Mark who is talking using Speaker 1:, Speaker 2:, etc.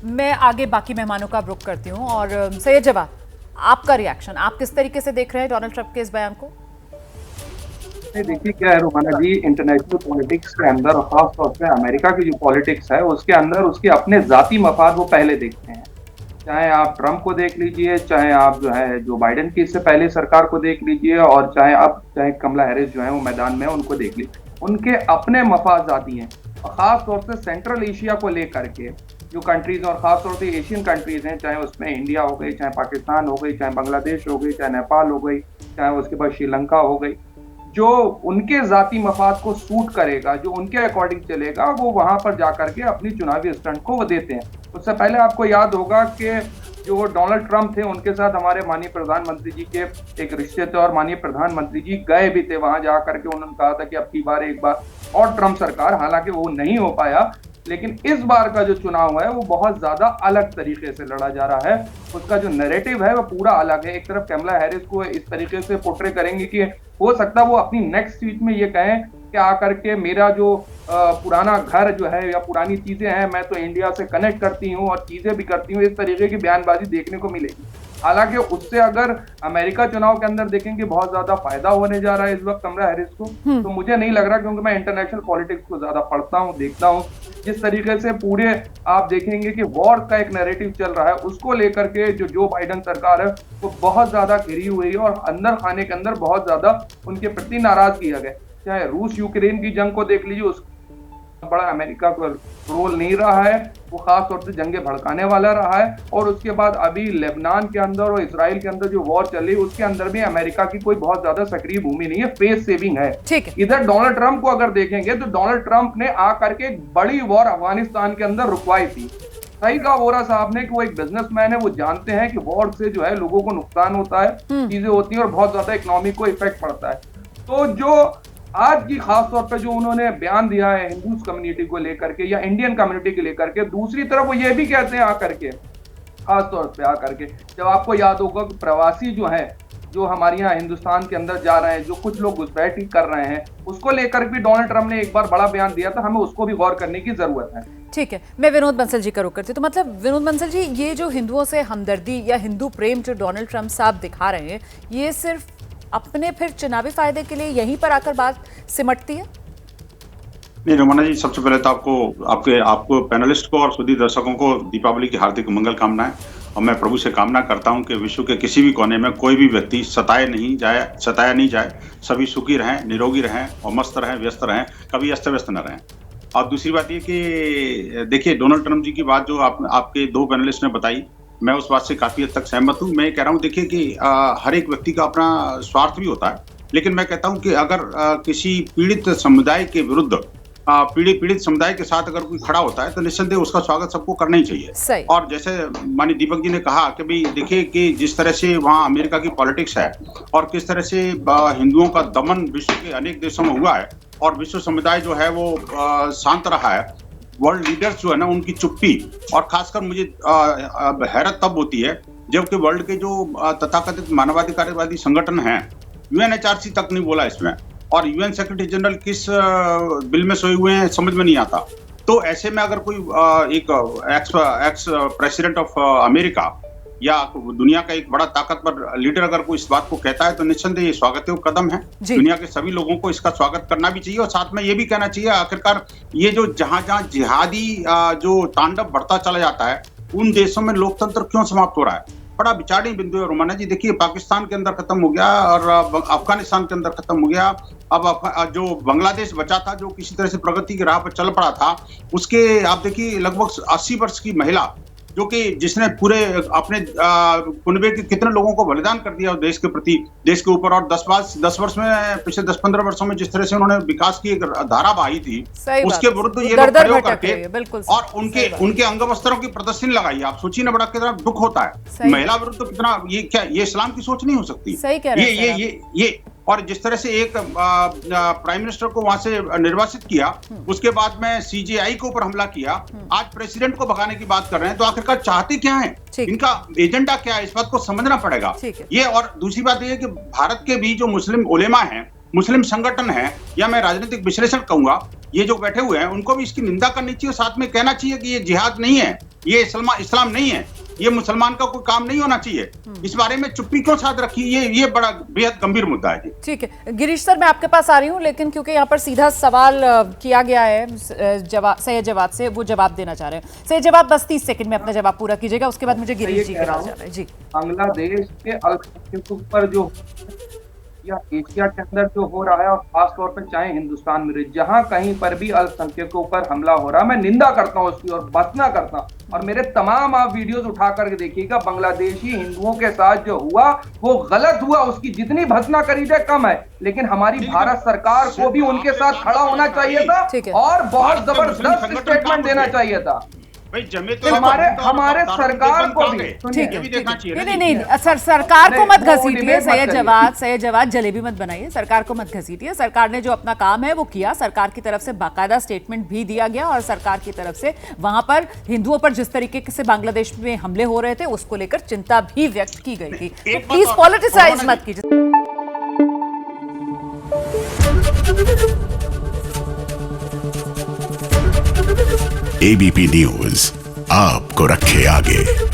Speaker 1: मैं आगे बाकी मेहमानों का रुख करती हूँ और सैयद जवाद, आपका रिएक्शन, आप किस तरीके से देख रहे हैं डोनाल्ड ट्रंप के इस बयान को?
Speaker 2: नहीं, देखिए क्या है रोमाना जी, इंटरनेशनल पॉलिटिक्स के अंदर और खास तौर पे अमेरिका की जो पॉलिटिक्स है उसके अंदर उसके अपने जाती मफाद वो पहले देखते हैं। चाहे आप ट्रंप को देख लीजिए, चाहे आप जो है जो बाइडेन की इससे पहले सरकार को देख लीजिए, और चाहे कमला हैरिस जो है वो मैदान में है उनको देख लीजिए, उनके अपने मफाद जाती हैं। और खास तौर से सेंट्रल एशिया को लेकर के जो कंट्रीज और खास तौर से एशियन कंट्रीज हैं, चाहे उसमें इंडिया हो गई, चाहे पाकिस्तान हो गई, चाहे बांग्लादेश हो गई, चाहे नेपाल हो गई, चाहे उसके बाद श्रीलंका हो गई, जो उनके जाती मफाद को सूट करेगा, जो उनके अकॉर्डिंग चलेगा, वो वहां पर जाकर के अपनी चुनावी स्टंट को वो देते हैं। उससे पहले आपको याद होगा कि जो डोनाल्ड ट्रंप थे उनके साथ हमारे माननीय प्रधानमंत्री जी के एक रिश्ते थे और माननीय प्रधानमंत्री जी गए भी थे वहां जाकर के, उन्होंने कहा था कि अब की बार एक बार और ट्रंप सरकार, हालांकि वो नहीं हो पाया, लेकिन इस बार का जो चुनाव है वो बहुत ज्यादा अलग तरीके से लड़ा जा रहा है। उसका जो नैरेटिव है वो पूरा अलग है। एक तरफ कमला हैरिस को इस तरीके से पोर्ट्रे करेंगे कि हो सकता है वो अपनी नेक्स्ट स्पीच में ये कहें कि आकर के मेरा जो पुराना घर जो है या पुरानी चीजें हैं, मैं तो इंडिया से कनेक्ट करती हूँ और चीजें भी करती हूँ, इस तरीके की बयानबाजी देखने को मिलेगी। हालांकि उससे अगर अमेरिका चुनाव के अंदर देखेंगे बहुत ज्यादा फायदा होने जा रहा है इस वक्त कमला हैरिस को, तो मुझे नहीं लग रहा, क्योंकि मैं इंटरनेशनल पॉलिटिक्स को ज्यादा पढ़ता हूँ, देखता हूँ। जिस तरीके से पूरे आप देखेंगे कि वॉर का एक नैरेटिव चल रहा है, उसको लेकर के जो बाइडेन सरकार है वो बहुत ज्यादा घिरी हुई है और अंदर खाने के अंदर बहुत ज्यादा उनके प्रति नाराज किया गया। चाहे रूस यूक्रेन की जंग को देख लीजिए, उस बड़ा अमेरिका का रोल नहीं रहा है, वो खास तौर से जंगे भड़काने वाला रहा है। और उसके बाद अभी लेबनान के अंदर और इसराइल के अंदर जो वॉर चल रही है उसके अंदर भी अमेरिका की कोई बहुत ज्यादा सक्रिय भूमि नहीं है, फेस सेविंग है। इधर डोनाल्ड ट्रंप को अगर देखेंगे तो डोनाल्ड ट्रंप ने आकर के एक बड़ी वॉर अफगानिस्तान के अंदर रुकवाई थी। सही कहा वोरा साहब ने कि वो एक बिजनेसमैन है, वो जानते हैं कि वॉर से जो है लोगों को नुकसान होता है, चीजें होती हैं और बहुत ज्यादा इकोनॉमी को इफेक्ट पड़ता है। तो जो आज की खास तौर पे जो उन्होंने बयान दिया है हिंदू कम्युनिटी को लेकर के या इंडियन कम्युनिटी को लेकर के, दूसरी तरफ वो ये भी कहते हैं आकर के, खास तौर पे आकर के, जब आपको याद होगा कि प्रवासी जो हैं, जो हमारे यहाँ हिंदुस्तान के अंदर जा रहे हैं, जो कुछ लोग घुसपैठ कर रहे हैं, उसको लेकर भी डोनाल्ड ट्रंप ने एक बार बड़ा बयान दिया था, हमें उसको भी गौर करने की जरूरत है।
Speaker 1: ठीक है, मैं विनोद बंसल जी का रुख करती हूँ। तो मतलब विनोद बंसल जी, ये जो हिंदुओं से हमदर्दी या हिंदू प्रेम जो डोनाल्ड ट्रंप साहब दिखा रहे हैं, ये सिर्फ अपने फिर चुनावी फायदे के लिए यहीं पर आकर बात सिमटती है?
Speaker 3: नहीं रोमाना जी, सबसे पहले तो आपको पैनलिस्ट को और सुधी दर्शकों को दीपावली की हार्दिक मंगल कामनाएं। और मैं प्रभु से कामना करता हूं कि विश्व के किसी भी कोने में कोई भी व्यक्ति सताया नहीं जाए, सभी सुखी रहें, निरोगी रहें और मस्त रहें, व्यस्त रहें, कभी अस्त व्यस्त न रहें। और दूसरी बात ये कि देखिए, डोनाल्ड ट्रंप जी की बात जो आपके दो पैनलिस्ट ने बताई, मैं उस बात से काफी हद तक सहमत हूं। मैं कह रहा हूं, देखिए कि हर एक व्यक्ति का अपना स्वार्थ भी होता है, लेकिन मैं कहता हूं कि अगर किसी पीड़ित समुदाय के विरुद्ध पीड़ित समुदाय के साथ अगर कोई खड़ा होता है तो निस्संदेह उसका स्वागत सबको करना ही चाहिए। और जैसे माननीय दीपक जी ने कहा कि भाई देखिए कि जिस तरह से वहाँ अमेरिका की पॉलिटिक्स है और किस तरह से हिंदुओं का दमन विश्व के अनेक देशों में हुआ है और विश्व समुदाय जो है वो शांत रहा है, वर्ल्ड लीडर्स जो है ना उनकी चुप्पी, और खासकर मुझे हैरत तब होती है जबकि वर्ल्ड के जो तथाकथित मानवाधिकारवादी संगठन हैं, यूएनएचआरसी तक नहीं बोला इसमें, और यूएन सेक्रेटरी जनरल किस बिल में सोए हुए हैं समझ में नहीं आता। तो ऐसे में अगर कोई एक एक्स प्रेसिडेंट ऑफ अमेरिका या दुनिया का एक बड़ा ताकतवर लीडर अगर कोई इस बात को कहता है तो निस्संदेह ये स्वागत कदम है। दुनिया के सभी लोगों को इसका स्वागत करना भी चाहिए और साथ में ये भी कहना चाहिए, आखिरकार ये जो जहां जिहादी जो तांडव बढ़ता चला जाता है, उन देशों में लोकतंत्र क्यों समाप्त हो रहा है? बड़ा विचारणीय बिंदु है रोमाना जी। देखिए, पाकिस्तान के अंदर खत्म हो गया और अफगानिस्तान के अंदर खत्म हो गया। अब जो बांग्लादेश बचा था, जो किसी तरह से प्रगति की राह पर चल पड़ा था, उसके आप देखिए लगभग 80 वर्ष की महिला जो कि जिसने पूरे अपने कुनबे के कितने लोगों को बलिदान कर दिया देश के प्रति, देश के ऊपर, और 10 वर्ष में, पिछले 10-15 वर्षों में जिस तरह से उन्होंने विकास की एक धारा बहाई थी, उसके विरुद्ध ये लोग खड़े होकर के और उनके अंग वस्त्रों की प्रदर्शनी लगाई। आप सोचिए ना, बड़ा कितना दुख होता है। महिला विरुद्ध कितना, ये इस्लाम की सोच नहीं हो सकती।
Speaker 1: सही कह रहे हैं
Speaker 3: ये और जिस तरह से एक प्राइम मिनिस्टर को वहां से निर्वासित किया, उसके बाद में सीजेआई के ऊपर हमला किया, आज प्रेसिडेंट को भगाने की बात कर रहे हैं, तो आखिरकार चाहते क्या है, इनका एजेंडा क्या है, इस बात को समझना पड़ेगा ये। और दूसरी बात यह है कि भारत के भी जो मुस्लिम उलेमा हैं, मुस्लिम संगठन है, या मैं राजनीतिक विश्लेषण कहूंगा, ये जो बैठे हुए हैं, उनको भी इसकी निंदा करनी चाहिए, साथ में कहना चाहिए कि ये जिहाद नहीं है, ये इस्लाम नहीं है, ये मुसलमान का कोई काम नहीं होना चाहिए। इस बारे में चुप्पी क्यों साध रखी, ये बड़ा बेहद गंभीर मुद्दा है जी।
Speaker 1: ठीक है गिरीश सर, मैं आपके पास आ रही हूँ, लेकिन क्योंकि यहाँ पर सीधा सवाल किया गया है सैयद जवाद से, वो जवाब देना चाह रहे हैं। सैयद जवाद, बस 30 सेकंड में अपना जवाब पूरा कीजिएगा, उसके बाद मुझे गिरीश जी के पास जाना है जी।
Speaker 2: बांग्लादेश के अल्पसंख्यकों पर जो या एशिया के अंदर जो हो रहा है, और खासतौर पर चाहे हिंदुस्तान में जहां कहीं पर भी अल्पसंख्यकों पर हमला हो रहा है, मैं निंदा करता हूं उसकी और भत्सना करता हूं। और मेरे तमाम आप वीडियोस उठा करके देखिएगा, बांग्लादेशी हिंदुओं के साथ जो हुआ वो गलत हुआ, उसकी जितनी भत्सना करी जाए कम है, लेकिन हमारी भारत सरकार को भी उनके साथ खड़ा होना चाहिए था और बहुत जबरदस्त स्टेटमेंट देना चाहिए था। हमारे सरकार को भी
Speaker 1: ठीक है, नहीं सर, सरकार को मत घसीटिए सैयद जवाद, जलेबी मत बनाइए, सरकार को मत घसीटिए। सरकार ने जो अपना काम है वो किया, सरकार की तरफ से बाकायदा स्टेटमेंट भी दिया गया, और सरकार की तरफ से वहां पर हिंदुओं पर जिस तरीके से बांग्लादेश में हमले हो रहे थे उसको लेकर चिंता भी व्यक्त की गई थी। तो प्लीज पॉलिटिसाइज मत कीजिए।
Speaker 4: एबीपी न्यूज आपको रखे आगे।